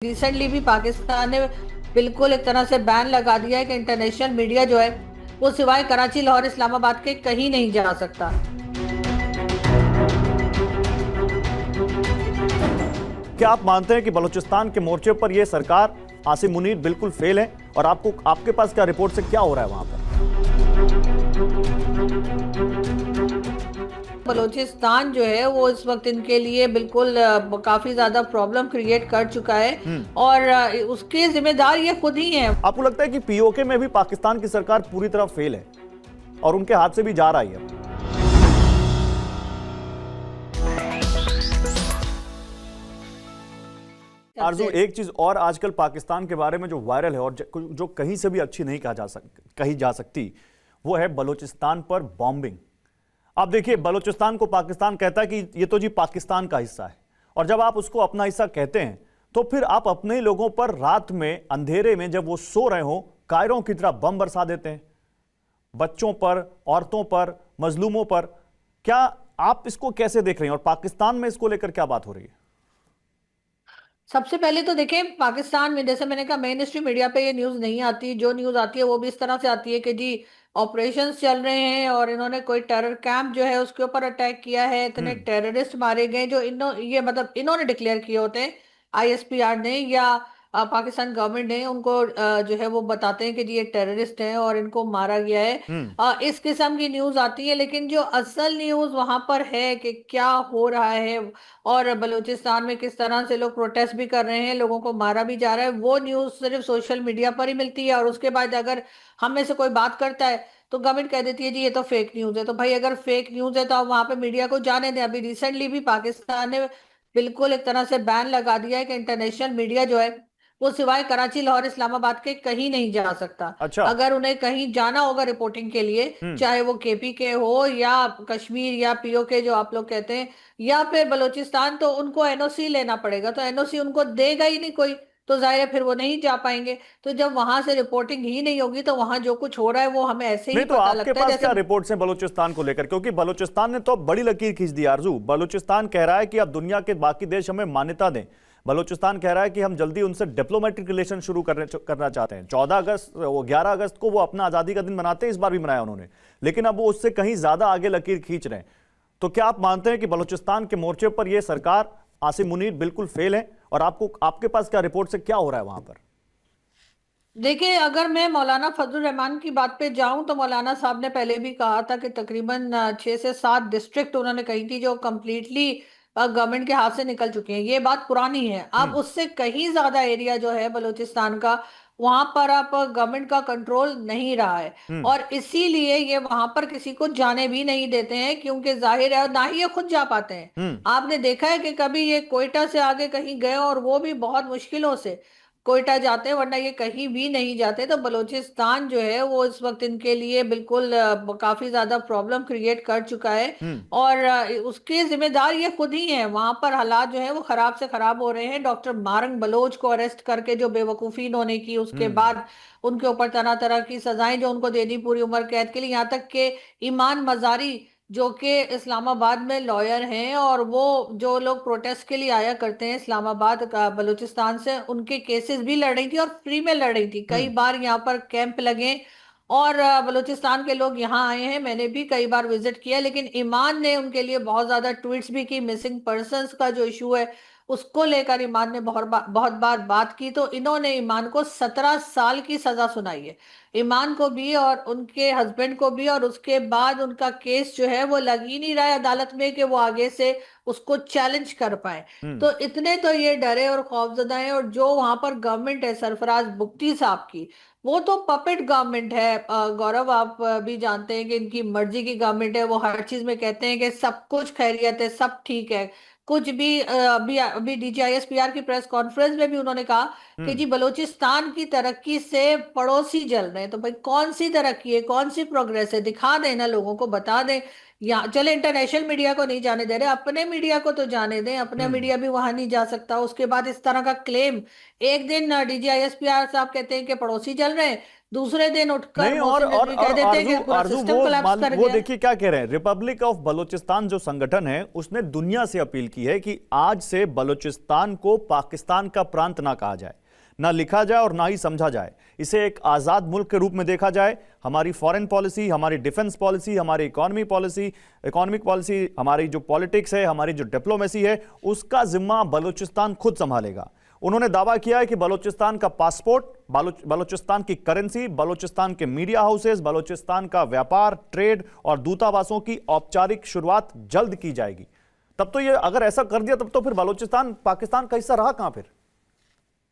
Recently भी पाकिस्तान ने बिल्कुल एक तरह से बैन लगा दिया है कि इंटरनेशनल मीडिया जो है वो सिवाय कराची, लाहौर, इस्लामाबाद के कहीं नहीं जा सकता। क्या आप मानते हैं कि बलूचिस्तान के मोर्चे पर यह सरकार आसिम मुनीर बिल्कुल फेल है? और आपके पास क्या रिपोर्ट से क्या हो रहा है वहां पर? बलूचिस्तान जो है वो इस वक्त इनके लिए बिल्कुल काफी ज्यादा प्रॉब्लम क्रिएट कर चुका है और उसके जिम्मेदार ये खुद ही हैं। आपको लगता है कि पीओके में भी पाकिस्तान की सरकार पूरी तरह फेल है और उनके हाथ से भी जा रहा है? आरजू, एक चीज और आजकल पाकिस्तान के बारे में जो वायरल है और जो कहीं से भी अच्छी नहीं कही जा सकती, वो है बलूचिस्तान पर बॉम्बिंग। आप देखिए, बलूचिस्तान को पाकिस्तान कहता है कि ये तो जी पाकिस्तान का हिस्सा है, और जब आप उसको अपना हिस्सा कहते हैं तो फिर आप अपने ही लोगों पर रात में अंधेरे में जब वो सो रहे हो कायरों की तरह बम बरसा देते हैं, बच्चों पर, औरतों पर, मजलूमों पर। क्या आप इसको कैसे देख रहे हैं और पाकिस्तान में इसको लेकर क्या बात हो रही है? सबसे पहले तो देखें, पाकिस्तान में जैसे मैंने कहा मेन स्ट्रीम मीडिया पे ये न्यूज़ नहीं आती। जो न्यूज़ आती है वो भी इस तरह से आती है कि जी ऑपरेशंस चल रहे हैं और इन्होंने कोई टेरर कैंप जो है उसके ऊपर अटैक किया है, इतने टेररिस्ट मारे गए, जो ये मतलब इन्होंने डिक्लेयर किए होते हैं, आईएसपीआर ने या पाकिस्तान गवर्नमेंट ने उनको जो है वो बताते हैं कि जी ये टेररिस्ट हैं और इनको मारा गया है। इस किस्म की न्यूज़ आती है, लेकिन जो असल न्यूज़ वहां पर है कि क्या हो रहा है और बलूचिस्तान में किस तरह से लोग प्रोटेस्ट भी कर रहे हैं, लोगों को मारा भी जा रहा है, वो न्यूज़ सिर्फ सोशल मीडिया पर ही मिलती है। और उसके बाद अगर हम में से कोई बात करता है तो गवर्नमेंट कह देती है जी ये तो फेक न्यूज़ है। तो भाई अगर फेक न्यूज़ है तो आप वहां पे मीडिया को जाने दें। अभी रिसेंटली भी पाकिस्तान ने बिल्कुल एक तरह से बैन लगा दिया है कि इंटरनेशनल मीडिया जो है वो सिवाय कराची, लाहौर, इस्लामाबाद के कहीं नहीं जा सकता। अच्छा। अगर उन्हें कहीं जाना होगा रिपोर्टिंग के लिए, चाहे वो केपी के हो या कश्मीर या पीओके जो आप लोग कहते हैं, या फिर बलूचिस्तान, तो उनको एनओसी लेना पड़ेगा। तो एनओसी उनको देगा ही नहीं कोई, तो जाहिर है फिर वो नहीं जा पाएंगे। तो जब वहां से रिपोर्टिंग ही नहीं होगी तो वहां जो कुछ हो रहा है वो हमें ऐसे ही नहीं, तो पता आपके लगता है। पास जैसे क्या रिपोर्ट्स हैं बलूचिस्तान को लेकर? क्योंकि बलूचिस्तान ने तो बड़ी लकीर खींच दी आरजू। बलूचिस्तान कह रहा है कि अब दुनिया के बाकी देश हमें मान्यता दें। बलूचिस्तान कह रहा है कि हम जल्दी उनसे डिप्लोमेटिक रिलेशन शुरू करना चाहते हैं। 11 अगस्त को वो अपना आजादी का दिन मनाते हैं, इस बार भी मनाया उन्होंने, लेकिन अब वो उससे कहीं ज्यादा आगे लकीर खींच रहे हैं। तो क्या आप मानते हैं कि बलूचिस्तान के मोर्चे पर यह सरकार आसिम मुनीर बिल्कुल फेल है? और आपके पास क्या रिपोर्ट से क्या हो रहा है वहां पर? देखिए, अगर मैं मौलाना फजल रहमान की बात पे जाऊं तो मौलाना साहब ने पहले भी कहा था कि तकरीबन 6 से 7 डिस्ट्रिक्ट उन्होंने कही थी जो कम्प्लीटली गवर्नमेंट के हाथ से निकल चुकी हैं। ये बात पुरानी है। अब उससे कहीं ज्यादा एरिया जो है बलूचिस्तान का, वहां पर अब गवर्नमेंट का कंट्रोल नहीं रहा है और इसीलिए ये वहां पर किसी को जाने भी नहीं देते हैं, क्योंकि जाहिर है ना ही ये खुद जा पाते हैं। आपने देखा है कि कभी ये कोयटा से आगे कहीं गए और वो भी बहुत मुश्किलों से कोयटा जाते हैं, वरना ये कहीं भी नहीं जाते। तो बलूचिस्तान जो है वो इस वक्त इनके लिए बिल्कुल काफी ज्यादा प्रॉब्लम क्रिएट कर चुका है और उसके जिम्मेदार ये खुद ही हैं। वहां पर हालात जो है वो खराब से खराब हो रहे हैं। डॉक्टर मारंग बलोच को अरेस्ट करके जो बेवकूफी इन्होंने की, उसके बाद उनके ऊपर तरह तरह की सजाएं जो उनको देनी पूरी उम्र कैद के लिए, यहाँ तक के ईमान मजारी जो कि इस्लामाबाद में लॉयर हैं और वो जो लोग प्रोटेस्ट के लिए आया करते हैं इस्लामाबाद का बलूचिस्तान से, उनके केसेस भी लड़ रही थी और फ्री में लड़ रही थी। कई बार यहाँ पर कैंप लगे और बलूचिस्तान के लोग यहाँ आए हैं, मैंने भी कई बार विजिट किया। लेकिन ईमान ने उनके लिए बहुत ज्यादा ट्वीट्स भी की। मिसिंग पर्संस का जो इशू है उसको लेकर ईमान ने बहुत बार बात की। तो इन्होंने ईमान को 17 साल की सजा सुनाई है, ईमान को भी और उनके हस्बैंड को भी। और उसके बाद उनका केस जो है वो लग ही नहीं रहा है अदालत में कि वो आगे से उसको चैलेंज कर पाए। तो इतने तो ये डरे और खौफजदा हैं। और जो वहां पर गवर्नमेंट है सरफराज बुगटी साहब की, वो तो पपेट गवर्नमेंट है। गौरव, आप भी जानते हैं कि इनकी मर्जी की गवर्नमेंट है। वो हर चीज में कहते हैं कि सब कुछ खैरियत है, सब ठीक है। कुछ भी अभी अभी डीजीआईएसपीआर की प्रेस कॉन्फ्रेंस में भी उन्होंने कहा कि जी बलूचिस्तान की तरक्की से पड़ोसी जल रहे हैं। तो भाई कौन सी तरक्की है, कौन सी प्रोग्रेस है, दिखा दें ना, लोगों को बता दें या चले इंटरनेशनल मीडिया को नहीं जाने दे रहे, अपने मीडिया को तो जाने दें, अपना हम्म। मीडिया भी वहां नहीं जा सकता। उसके बाद इस तरह का क्लेम, एक दिन डीजीआईएसपीआर साहब कहते हैं कि पड़ोसी जल रहे हैं, दूसरे दिन उठकर नहीं, मोहसिन नकवी कह और देते हैं आरजू कि पूरा आरजू सिस्टम कोलैप्स कर वो गया है। देखिए क्या कह रहे हैं, रिपब्लिक ऑफ बलूचिस्तान जो संगठन है उसने दुनिया से अपील की है कि आज से बलूचिस्तान को पाकिस्तान का प्रांत ना कहा जाए, ना लिखा जाए और ना ही समझा जाए। इसे एक आजाद मुल्क के रूप में देखा जाए। हमारी फॉरेन पॉलिसी, हमारी डिफेंस पॉलिसी, हमारी इकोनॉमिक पॉलिसी, हमारी जो पॉलिटिक्स है, हमारी जो डिप्लोमेसी है, उसका जिम्मा बलूचिस्तान खुद संभालेगा। उन्होंने दावा किया है कि बलूचिस्तान का पासपोर्ट, बलूचिस्तान की करेंसी, बलूचिस्तान के मीडिया हाउसेस, बलूचिस्तान का व्यापार, ट्रेड और दूतावासों की औपचारिक शुरुआत जल्द की जाएगी। तब तो ये अगर ऐसा कर दिया तब तो फिर बलूचिस्तान पाकिस्तान का हिस्सा रहा कहां फिर?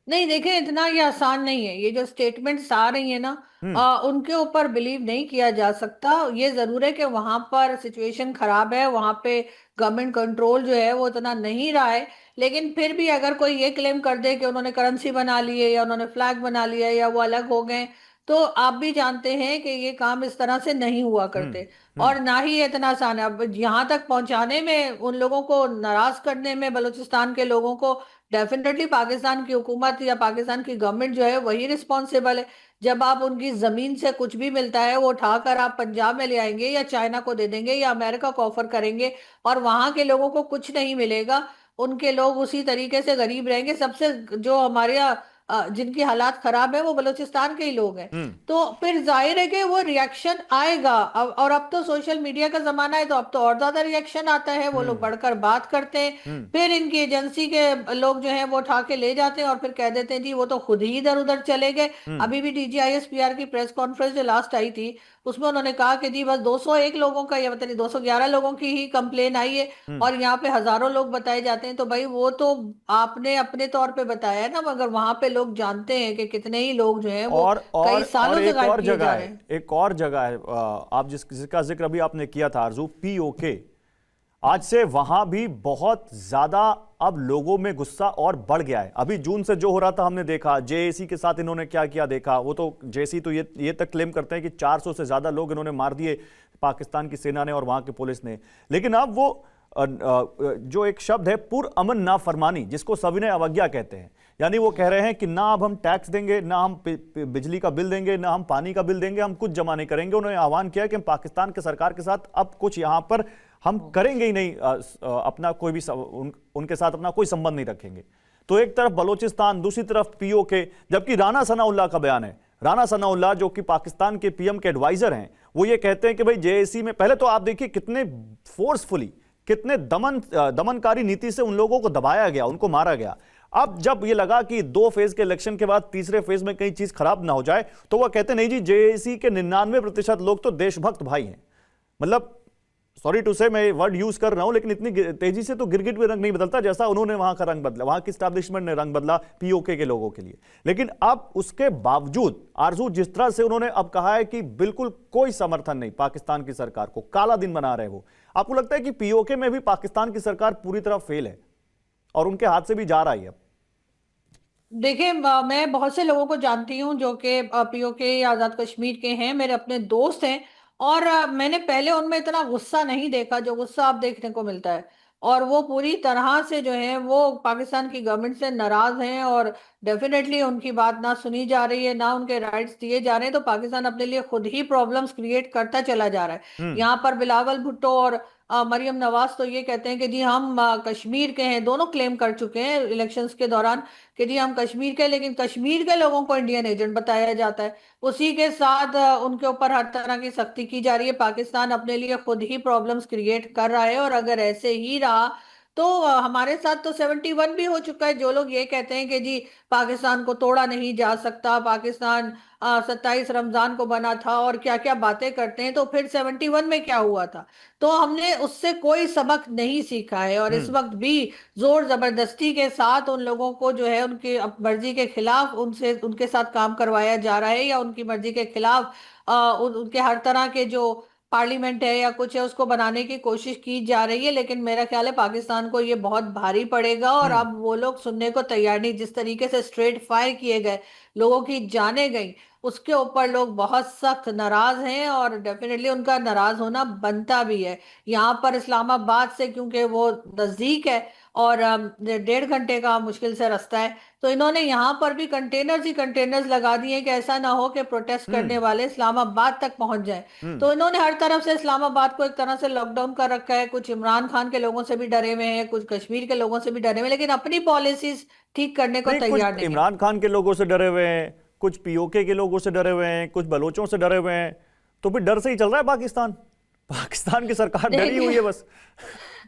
नहीं देखे, इतना ये आसान नहीं है। ये जो स्टेटमेंट्स आ रही है ना, हम्म। उनके ऊपर बिलीव नहीं किया जा सकता। ये जरूर है कि वहां पर सिचुएशन खराब है, वहां पे गवर्नमेंट कंट्रोल जो है वो इतना नहीं रहा है। लेकिन फिर भी अगर कोई ये क्लेम कर दे कि उन्होंने करेंसी बना ली है या उन्होंने फ्लैग बना लिया है या वो अलग हो गए, तो आप भी जानते हैं कि ये काम इस तरह से नहीं हुआ हम्म। करते। हम्म। और ना ही ये इतना आसान है। अब यहाँ तक पहुंचाने में, उन लोगों को नाराज करने में, बलूचिस्तान के लोगों को डेफिनेटली पाकिस्तान की हुकूमत या पाकिस्तान की गवर्नमेंट जो है वही रिस्पॉन्सिबल है। जब आप उनकी जमीन से कुछ भी मिलता है वो उठाकर आप पंजाब में ले आएंगे या चाइना को दे देंगे या अमेरिका को ऑफर करेंगे, और वहां के लोगों को कुछ नहीं मिलेगा, उनके लोग उसी तरीके से गरीब रहेंगे। सबसे जो हमारे यहाँ जिनकी हालात खराब है वो बलूचिस्तान के ही लोग हैं। हम्म। तो फिर जाहिर है कि वो रिएक्शन आएगा। और अब तो सोशल मीडिया का जमाना है, तो अब तो और ज्यादा रिएक्शन आता है, वो लोग हम्म। बढ़कर बात करते हैं। हम्म। फिर इनकी एजेंसी के लोग जो हैं वो उठा के ले जाते हैं और फिर कह देते हैं जी वो तो खुद ही इधर उधर चले गए। हम्म। अभी भी डीजीआईएसपीआर की प्रेस कॉन्फ्रेंस जो लास्ट आई थी, उसमें उन्होंने कहा कि जी बस 201 लोगों का, या पता नहीं 211 लोगों की ही कंप्लेन आई है, हम्म। और यहाँ पे हजारों लोग बताए जाते हैं। तो भाई वो तो आपने अपने तौर पे बताया है ना, मगर वहां पे लोग जानते हैं कि कितने ही लोग जो हैं वो कई और सालों से एक गायब और किए जगह जा रहे है, हैं। एक और जगह है, आप जिसका जिक्र अभी आपने किया था आरजू, पीओके। आज से वहां भी बहुत ज्यादा अब लोगों में गुस्सा और बढ़ गया है। अभी जून से जो हो रहा था हमने देखा, जेएसी के साथ इन्होंने क्या किया देखा। वो तो जेएसी तो ये तक क्लेम करते हैं कि 400 से ज्यादा लोग इन्होंने मार दिए, पाकिस्तान की सेना ने और वहां की पुलिस ने। लेकिन अब वो जो एक शब्द है पुरअमन नाफरमानी, जिसको सविनय अवज्ञा कहते हैं, यानी वो कह रहे हैं कि ना अब हम टैक्स देंगे, ना हम बिजली का बिल देंगे, ना हम पानी का बिल देंगे, हम कुछ जमा नहीं करेंगे। उन्होंने आह्वान किया कि हम पाकिस्तान के सरकार के साथ अब कुछ यहां पर हम करेंगे ही नहीं, अपना कोई भी उनके साथ अपना कोई संबंध नहीं रखेंगे। तो एक तरफ बलोचिस्तान, दूसरी तरफ पीओके, जबकि राना सनाउल्लाह का बयान है। राना सनाउल्लाह जो कि पाकिस्तान के पीएम के एडवाइजर हैं, वो ये कहते हैं कि भाई जेएसी में पहले तो आप देखिए कितने फोर्सफुली, कितने दमनकारी नीति से उन लोगों को दबाया गया, उनको मारा गया। अब जब ये लगा कि 2 फेज के इलेक्शन के बाद तीसरे फेज में कहीं चीज खराब ना हो जाए, तो वह कहते नहीं जी, जेएसी के 99% लोग तो देशभक्त भाई हैं। मतलब सॉरी टू से मैं वर्ड यूज कर रहा हूं, लेकिन इतनी तेजी से तो गिरगिट में रंग नहीं बदलता जैसा उन्होंने वहां का रंग बदला, वहां की स्टैब्लिशमेंट ने रंग बदला पीओके के लोगों के लिए। लेकिन अब उसके बावजूद आरजू, जिस तरह से उन्होंने अब कहा है कि बिल्कुल कोई समर्थन नहीं पाकिस्तान की सरकार को, काला दिन बना रहे वो, आपको लगता है कि पीओके में भी पाकिस्तान की सरकार पूरी तरह फेल है और उनके हाथ से भी जा रहा है अब? देखिए, मैं बहुत से लोगों को जानती हूँ जो कि पीओके या आजाद कश्मीर के हैं, मेरे अपने दोस्त हैं। और मैंने पहले उनमें इतना गुस्सा नहीं देखा जो गुस्सा अब देखने को मिलता है। और वो पूरी तरह से जो है वो पाकिस्तान की गवर्नमेंट से नाराज हैं, और डेफिनेटली उनकी बात ना सुनी जा रही है, ना उनके राइट्स दिए जा रहे हैं। तो पाकिस्तान अपने लिए खुद ही प्रॉब्लम्स क्रिएट करता चला जा रहा है। हम्म। यहाँ पर बिलावल भुट्टो और मरियम नवाज तो ये कहते हैं कि जी हम कश्मीर के हैं, दोनों क्लेम कर चुके हैं इलेक्शंस के दौरान कि जी हम कश्मीर के, लेकिन कश्मीर के लोगों को इंडियन एजेंट बताया जाता है। उसी के साथ उनके ऊपर हर तरह की सख्ती की जा रही है। पाकिस्तान अपने लिए खुद ही प्रॉब्लम्स क्रिएट कर रहा है, और अगर ऐसे ही रहा तो हमारे साथ तो 71 भी हो चुका है। जो लोग ये कहते हैं कि जी पाकिस्तान को तोड़ा नहीं जा सकता, पाकिस्तान 27 रमजान को बना था और क्या क्या बातें करते हैं, तो फिर 71 में क्या हुआ था? तो हमने उससे कोई सबक नहीं सीखा है, और इस हम्म। वक्त भी जोर जबरदस्ती के साथ उन लोगों को जो है उनकी मर्जी के खिलाफ उनसे उनके साथ काम करवाया जा रहा है, या उनकी मर्जी के खिलाफ उनके हर तरह के जो पार्लियामेंट है या कुछ है उसको बनाने की कोशिश की जा रही है। लेकिन मेरा ख्याल है पाकिस्तान को ये बहुत भारी पड़ेगा, और हम्म। अब वो लोग सुनने को तैयार नहीं। जिस तरीके से स्ट्रेट फायर किए गए, लोगों की जाने गई, उसके ऊपर लोग बहुत सख्त नाराज हैं, और डेफिनेटली उनका नाराज होना बनता भी है। यहाँ पर इस्लामाबाद से क्योंकि वो नजदीक है, और 1.5 घंटे का मुश्किल से रास्ता है, तो इन्होंने यहाँ पर भी कंटेनर्स ही कंटेनर्स लगा दिए कि ऐसा ना हो कि प्रोटेस्ट करने हम्म। वाले इस्लामाबाद तक पहुंच जाएं। हम्म। तो इन्होंने हर तरफ से इस्लामाबाद को एक तरह से लॉकडाउन कर रखा है। कुछ इमरान खान के लोगों से भी डरे हुए हैं, कुछ कश्मीर के लोगों से भी डरे हुए हैं, लेकिन अपनी पॉलिसीज ठीक करने को नहीं, कुछ तैयार नहीं है। इमरान खान के लोगों से डरे हुए हैं, कुछ पीओके के लोगों से डरे हुए हैं, कुछ बलोचों से डरे हुए हैं। तो फिर डर से ही चल रहा है पाकिस्तान। पाकिस्तान की सरकार डरी हुई है देखिए, बस।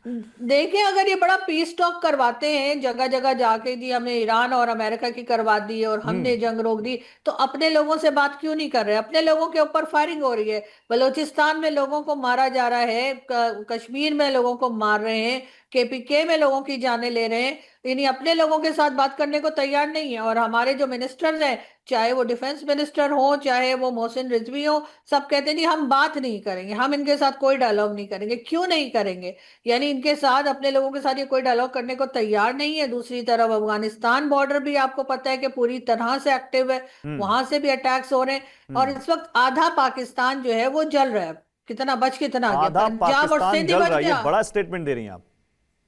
देखिए, अगर ये बड़ा पीस टॉक करवाते हैं जगह जगह जाके, जी हमने ईरान और अमेरिका की करवा दी और हमने हम्म। जंग रोक दी, तो अपने लोगों से बात क्यों नहीं कर रहे? अपने लोगों के ऊपर फायरिंग हो रही है, बलूचिस्तान में लोगों को मारा जा रहा है, कश्मीर में लोगों को मार रहे हैं, केपीके में लोगों की जानें ले रहे हैं, यानी अपने लोगों के साथ बात करने को तैयार नहीं है। और हमारे जो मिनिस्टर्स हैं, चाहे वो डिफेंस मिनिस्टर हो, चाहे वो मोहसिन रिजवी हो, सब कहते हैं नहीं हम बात नहीं करेंगे, हम इनके साथ कोई डायलॉग नहीं करेंगे। क्यों नहीं करेंगे? यानी इनके साथ, अपने लोगों के साथ ये कोई डायलॉग करने को तैयार नहीं है। दूसरी तरफ अफगानिस्तान बॉर्डर भी आपको पता है कि पूरी तरह से एक्टिव है, हम्म। वहां से भी अटैक्स हो रहे हैं। और हम्म। इस वक्त आधा पाकिस्तान जो है वो जल रहा है। कितना बच कितना गया? आधा पंजाब और पाकिस्तान सिंध ही जल बच रहा है, ये गया। बड़ा स्टेटमेंट दे रही हैं आप।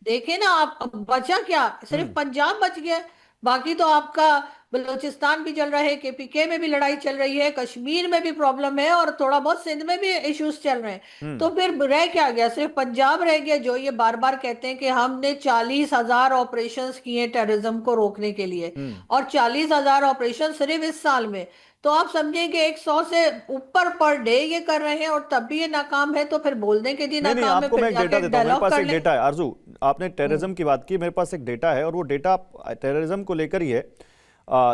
देखे ना आप, अब बचा क्या? सिर्फ हम्म। पंजाब बच गया। बाकी तो आपका बलूचिस्तान भी चल रहा है, केपीके में भी लड़ाई चल रही है, कश्मीर में भी प्रॉब्लम है, और थोड़ा बहुत सिंध में भी इश्यूज चल रहे हैं। तो हम्म। फिर रह क्या गया? सिर्फ पंजाब रह गया, जो ये बार बार कहते हैं कि हमने 40,000 ऑपरेशंस किए टेररिज्म को रोकने के लिए, हम्म। और 40,000 ऑपरेशन सिर्फ इस साल में। तो आप समझें कि 100 से ऊपर पर डे ये कर रहे हैं, और तब भी ये नाकाम है। तो फिर बोल दें कि जी नहीं नहीं, नाकाम है, आपको मैं फिर एक डेटा जाके देता हूं, मेरे डायलॉग पास कर एक लें। डेटा है आरजू। आपने टेररिज्म की बात की, मेरे पास एक डेटा है, और वो डेटा टेररिज्म को लेकर ही है।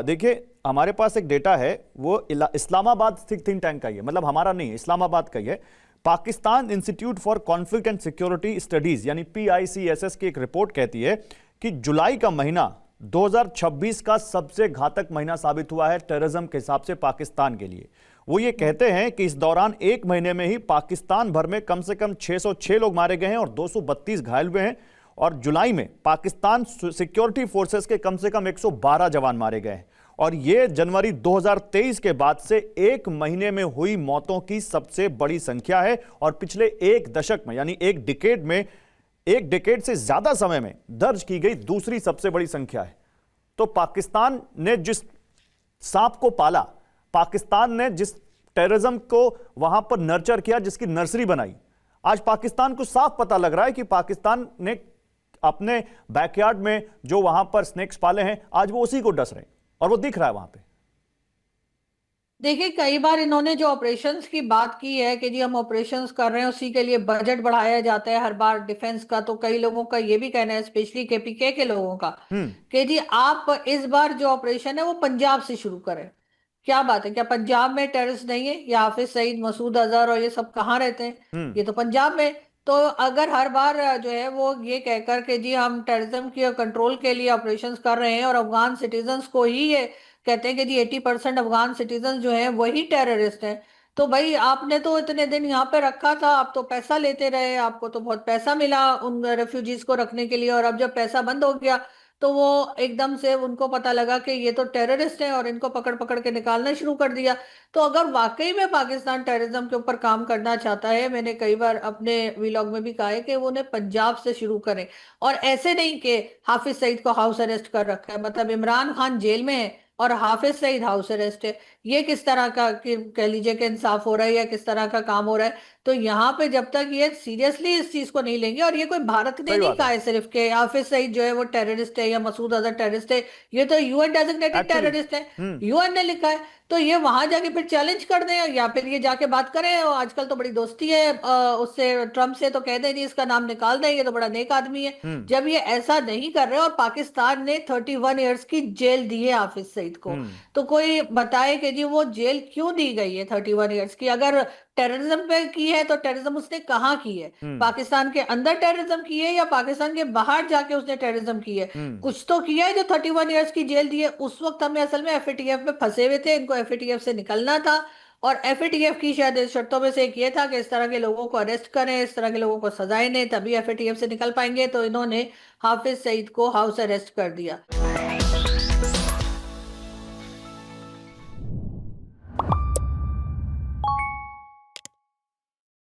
देखिए, हमारे पास एक डेटा है, वो इस्लामाबाद स्थित थिंक टैंक का ही है, मतलब हमारा नहीं है, इस्लामाबाद का ही है। Pakistan institute for conflict and security studies यानी PICSS की एक रिपोर्ट कहती है कि जुलाई का महीना 2026 का सबसे घातक महीना साबित हुआ है टेररिज्म के हिसाब से पाकिस्तान के लिए। वो ये कहते हैं कि इस दौरान एक महीने में ही पाकिस्तान भर में कम से कम 606 लोग मारे गए हैं और 232 घायल हुए हैं, और जुलाई में पाकिस्तान सिक्योरिटी फोर्सेस के कम से कम 112 जवान मारे गए हैं। और यह जनवरी 2023 के बाद से एक महीने में हुई मौतों की सबसे बड़ी संख्या है, और पिछले एक दशक में यानी एक डिकेड से ज्यादा समय में दर्ज की गई दूसरी सबसे बड़ी संख्या है। तो पाकिस्तान ने जिस सांप को पाला, पाकिस्तान ने जिस टेररिज्म को वहां पर नर्चर किया, जिसकी नर्सरी बनाई, आज पाकिस्तान को साफ पता लग रहा है कि पाकिस्तान ने अपने बैकयार्ड में जो वहां पर स्नेक्स पाले हैं, आज वो उसी को डस रहे हैं, और वो दिख रहा है वहां पे। देखिए, कई बार इन्होंने जो ऑपरेशंस की बात की है कि जी हम ऑपरेशंस कर रहे हैं, उसी के लिए बजट बढ़ाया जाता है हर बार डिफेंस का, तो कई लोगों का ये भी कहना है, स्पेशली केपीके के लोगों का, हम्म। कि जी आप इस बार जो ऑपरेशन है वो पंजाब से शुरू करें। क्या बात है? क्या पंजाब में टेररिस्ट नहीं है? या हाफिज सईद, मसूद अजहर और ये सब कहाँ रहते हैं? हम्म। ये तो पंजाब में। तो अगर हर बार जो है वो ये कहकर के जी हम टेररिज्म की कंट्रोल के लिए ऑपरेशंस कर रहे हैं, और अफगान सिटीजन्स को ही ये कहते हैं कि जी 80% अफगान सिटीजन जो हैं वही टेररिस्ट हैं, तो भाई आपने तो इतने दिन यहाँ पे रखा था, आप तो पैसा लेते रहे, आपको तो बहुत पैसा मिला उन रेफ्यूजीज को रखने के लिए, और अब जब पैसा बंद हो गया तो वो एकदम से उनको पता लगा कि ये तो टेररिस्ट हैं, और इनको पकड़ पकड़ के निकालना शुरू कर दिया। तो अगर वाकई में पाकिस्तान टेररिज्म के ऊपर काम करना चाहता है, मैंने कई बार अपने वीलॉग में भी कहा है कि वो उन्हें पंजाब से शुरू करें, और ऐसे नहीं कि हाफिज सईद को हाउस अरेस्ट कर रखा है, मतलब इमरान खान जेल में है और हाफिज सईद हाउस अरेस्ट है। ये किस तरह का कह लीजिए कि इंसाफ हो रहा है, या किस तरह का काम हो रहा है? तो यहाँ पे जब तक ये सीरियसली इस चीज को नहीं लेंगे, और ये कोई भारत ने सही नहीं बात कहा है। है सिर्फ कि हाफिज सईद जो है वो टेररिस्ट है या मसूद अजहर टेररिस्ट है, ये तो यूएन डेजिग्नेटेड एक्चुअली। टेररिस्ट है, हम्म। यूएन ने लिखा है। तो ये वहां जाके फिर चैलेंज कर दें, या फिर ये जाके बात करें, और आजकल तो बड़ी दोस्ती है उससे, ट्रम्प से, तो कह दें जी इसका नाम निकाल दें, ये तो बड़ा नेक आदमी है। हम्म। जब ये ऐसा नहीं कर रहे, और पाकिस्तान ने 31 ईयर्स की जेल दी है हाफिज सईद को, हम्म। तो कोई बताए कि जी वो जेल क्यों दी गई है 31 ईयर्स की? अगर टेररिज्म पे की है तो टेररिज्म उसने कहाँ की है? हम्म। पाकिस्तान के अंदर टेररिज्म की है, या पाकिस्तान के बाहर जाके उसने टेररिज्म की है? हम्म। कुछ तो किया है जो 31 ईयर्स की जेल दी है। उस वक्त हमें असल में FATF में फंसे हुए थे, इनको FATF से निकलना था, और FATF की शायद इस शर्तों में से एक ये था कि इस तरह के लोगों को अरेस्ट करें, इस तरह के लोगों को सजाएं दें, तभी FATF से निकल पाएंगे। तो इन्होंने हाफिज सईद को हाउस अरेस्ट कर दिया।